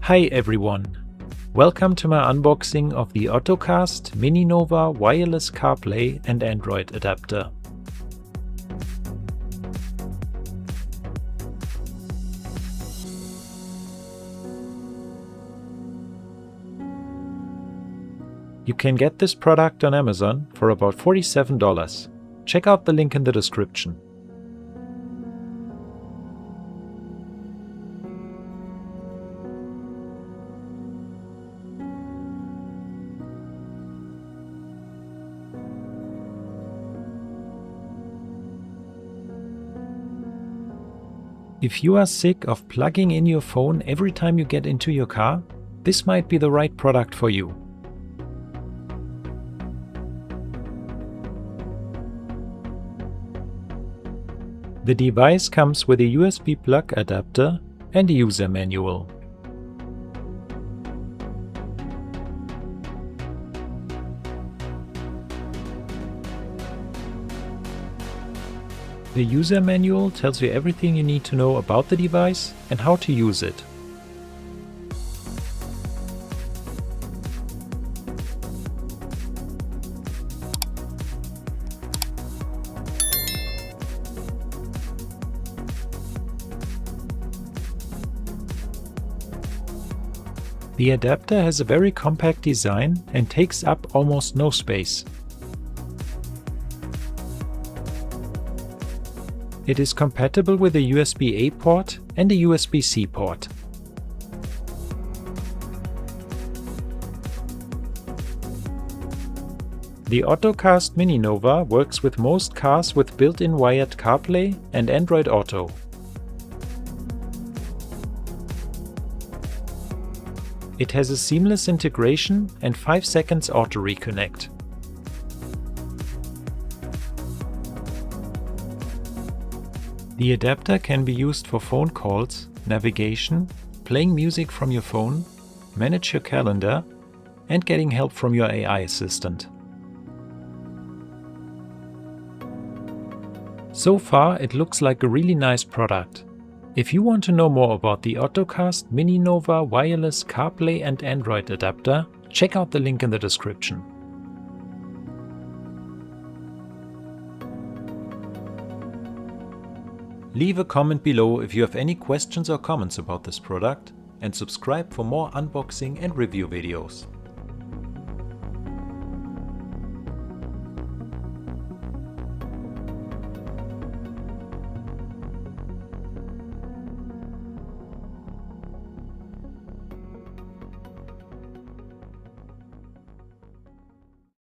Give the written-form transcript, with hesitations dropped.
Hi everyone! Welcome to my unboxing of the Ottocast Mini Nova wireless CarPlay and Android adapter. You can get this product on Amazon for about $47. Check out the link in the description. If you are sick of plugging in your phone every time you get into your car, this might be the right product for you. The device comes with a USB plug adapter and a user manual. The user manual tells you everything you need to know about the device and how to use it. The adapter has a very compact design and takes up almost no space. It is compatible with a USB-A port and a USB-C port. The Ottocast Mini Nova works with most cars with built-in wired CarPlay and Android Auto. It has a seamless integration and 5 seconds auto reconnect. The adapter can be used for phone calls, navigation, playing music from your phone, manage your calendar, and getting help from your AI assistant. So far, it looks like a really nice product. If you want to know more about the Ottocast Mini Nova wireless CarPlay and Android adapter, check out the link in the description. Leave a comment below if you have any questions or comments about this product, and subscribe for more unboxing and review videos.